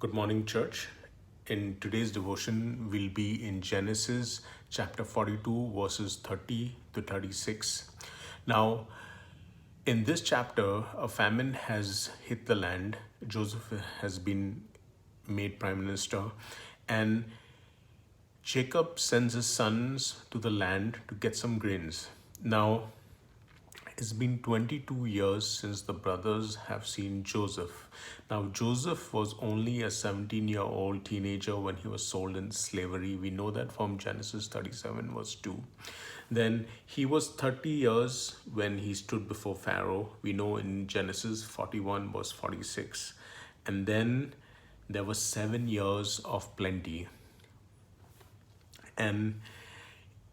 Good morning, church. In today's devotion, we'll be in Genesis chapter 42, verses 30 to 36. Now, in this chapter, a famine has hit the land. Joseph has been made prime minister, and Jacob sends his sons to the land to get some grains. Now, it's been 22 years since the brothers have seen Joseph. Now, Joseph was only a 17-year-old teenager when he was sold in slavery. We know that from Genesis 37, verse 2. Then he was 30 years when he stood before Pharaoh. We know in Genesis 41, verse 46. And then there were 7 years of plenty. And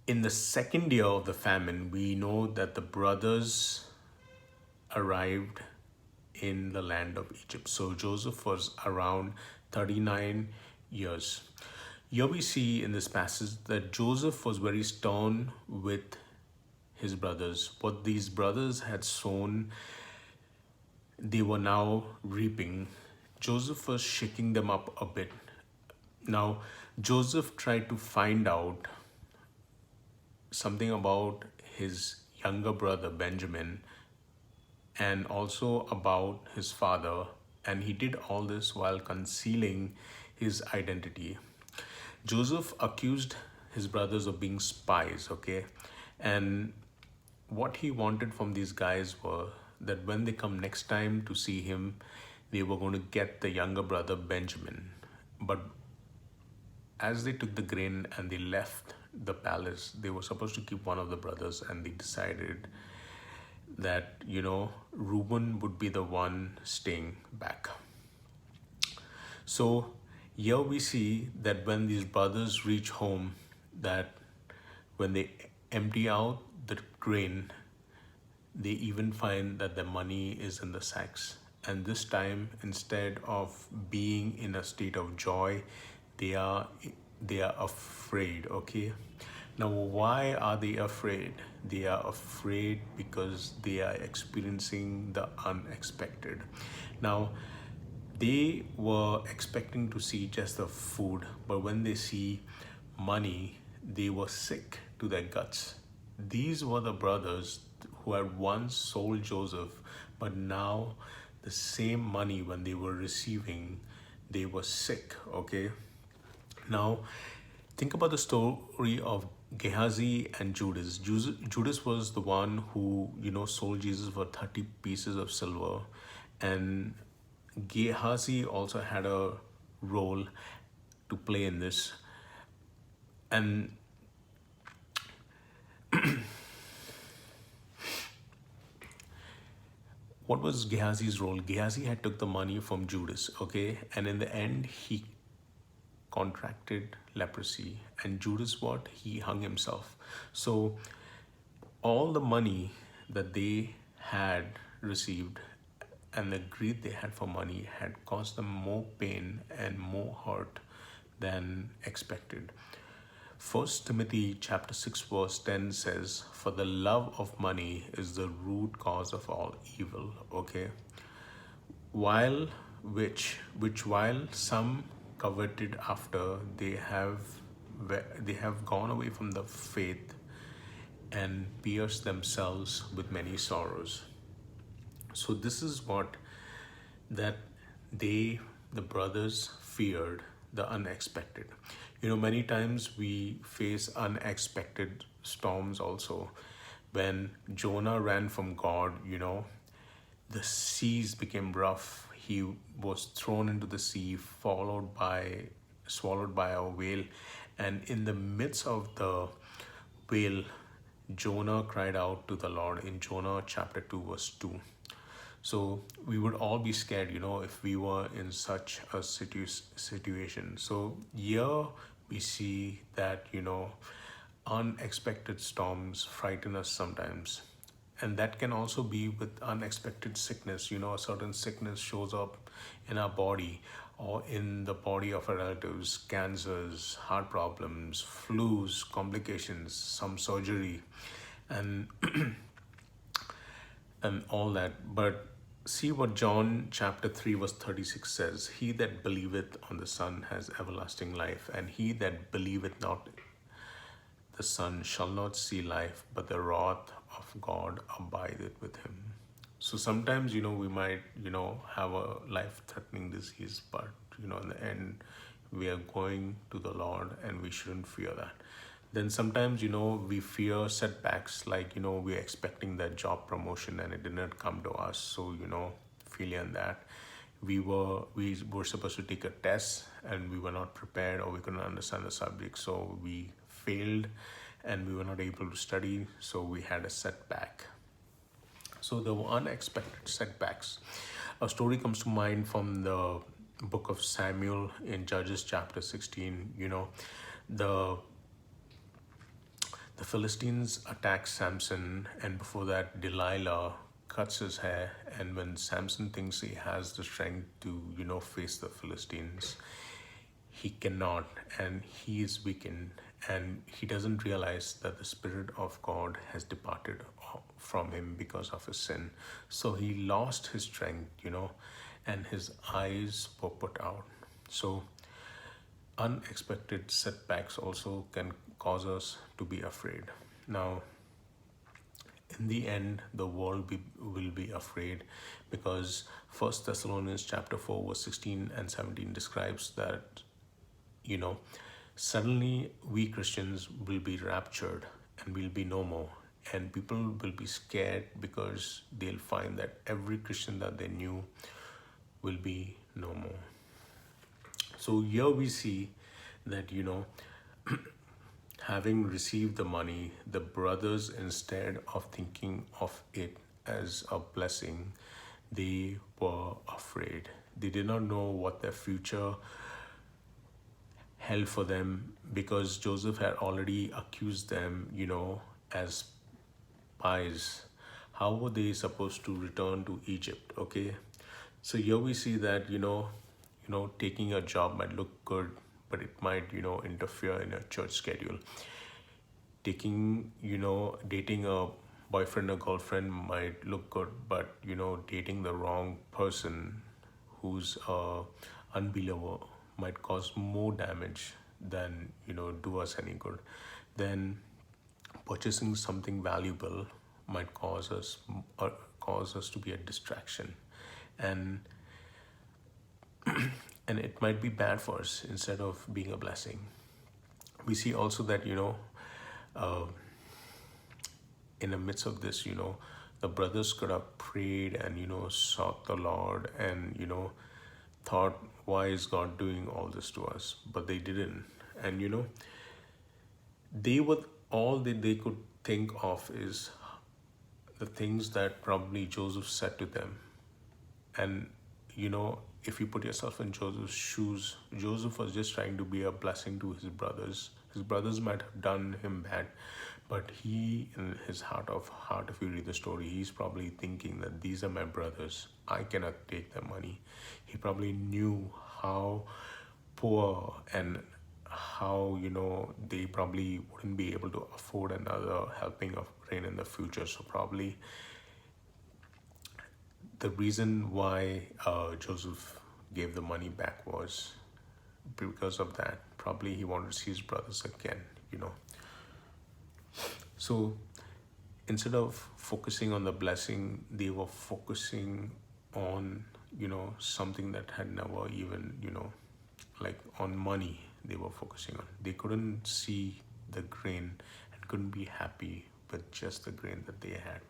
in the second year of the famine, we know that the brothers arrived in the land of Egypt. So Joseph was around 39 years. Here we see in this passage that Joseph was very stern with his brothers. What these brothers had sown, they were now reaping. Joseph was shaking them up a bit. Now, Joseph tried to find out something about his younger brother Benjamin and also about his father, and he did all this while concealing his identity. Joseph accused his brothers of being spies, okay? And what he wanted from these guys were that when they come next time to see him, they were going to get the younger brother Benjamin. But as they took the grain and they left the palace, they were supposed to keep one of the brothers, and they decided that, Reuben would be the one staying back. So here we see that when these brothers reach home, that when they empty out the grain, they even find that the money is in the sacks. And this time, instead of being in a state of joy, they are afraid, okay? Now, why are they afraid? They are afraid because they are experiencing the unexpected. Now, they were expecting to see just the food, but when they see money, they were sick to their guts. These were the brothers who had once sold Joseph, but now the same money when they were receiving, they were sick, okay? Now, think about the story of Gehazi and Judas. Judas was the one who, sold Jesus for 30 pieces of silver. And Gehazi also had a role to play in this. And what was Gehazi's role? Gehazi had took the money from Judas, okay? And in the end, he contracted leprosy. And Judas, what? He hung himself. So all the money that they had received and the greed they had for money had caused them more pain and more hurt than expected. 1 Timothy chapter 6 verse 10 says, "For the love of money is the root cause of all evil." Okay, while some coveted after, they have gone away from the faith and pierced themselves with many sorrows. So this is what that the brothers feared, the unexpected. Many times we face unexpected storms also. When Jonah ran from God, the seas became rough. He was thrown into the sea, swallowed by a whale. And in the midst of the whale, Jonah cried out to the Lord in Jonah chapter 2, verse 2. So we would all be scared, if we were in such a situation. So here we see that, unexpected storms frighten us sometimes. And that can also be with unexpected sickness. A certain sickness shows up in our body or in the body of our relatives, cancers, heart problems, flus, complications, some surgery, and and all that. But See what John chapter 3 verse 36 says. He that believeth on the Son has everlasting life, and he that believeth not the Son shall not see life, but the wrath of God abideth with him. So sometimes, we might, have a life-threatening disease, but, in the end, we are going to the Lord and we shouldn't fear that. Then sometimes, we fear setbacks, like, we're expecting that job promotion and it did not come to us. So, failure in that. We were supposed to take a test and we were not prepared, or we couldn't understand the subject, so we failed and we were not able to study, so we had a setback. So there were unexpected setbacks. A story comes to mind from the book of Samuel in Judges chapter 16. The the Philistines attack Samson, and before that, Delilah cuts his hair. And when Samson thinks he has the strength to, face the Philistines, he cannot, and he is weakened, and he doesn't realize that the Spirit of God has departed from him because of his sin. So he lost his strength, and his eyes were put out. So unexpected setbacks also can cause us to be afraid. Now, in the end, the world will be afraid, because First Thessalonians chapter 4 verse 16 and 17 describes that, suddenly we Christians will be raptured and will be no more. And people will be scared because they'll find that every Christian that they knew will be no more. So here we see that, having received the money, the brothers, instead of thinking of it as a blessing, they were afraid. They did not know what their future held for them, because Joseph had already accused them, as spies. How were they supposed to return to Egypt? Okay. So here we see that, taking a job might look good, but it might, interfere in a church schedule. Dating a boyfriend or girlfriend might look good, but, dating the wrong person who's a unbeliever might cause more damage than, do us any good. Then purchasing something valuable might cause us to be a distraction, and and it might be bad for us instead of being a blessing. We see also that, in the midst of this, the brothers could have prayed and, sought the Lord and, thought, why is God doing all this to us? But they didn't. And, they were all that they could think of is the things that probably Joseph said to them. And, if you put yourself in Joseph's shoes, Joseph was just trying to be a blessing to his brothers. His brothers might have done him bad, but he, in his heart of heart, if you read the story, he's probably thinking that these are my brothers. I cannot take their money. He probably knew how poor and how, they probably wouldn't be able to afford another helping of grain in the future. So probably the reason why Joseph gave the money back was because of that. Probably he wanted to see his brothers again, So instead of focusing on the blessing, they were focusing on, something that had never even, like on money they were focusing on. They couldn't see the grain and couldn't be happy with just the grain that they had.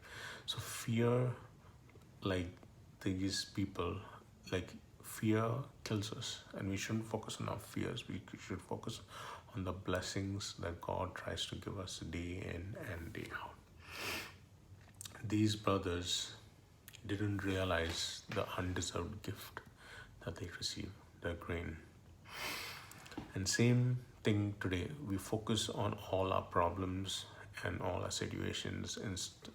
So fear, like these people, like fear kills us, and we shouldn't focus on our fears. We should focus on the blessings that God tries to give us day in and day out. These brothers didn't realize the undeserved gift that they received, the grain. And same thing today, we focus on all our problems and all our situations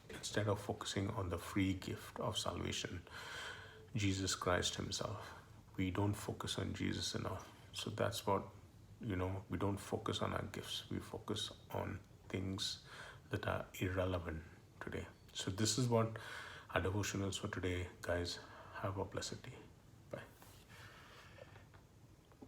instead of focusing on the free gift of salvation, Jesus Christ himself. We don't focus on Jesus enough. So that's what, we don't focus on our gifts. We focus on things that are irrelevant today. So this is what our devotionals for today, guys. Have a blessed day.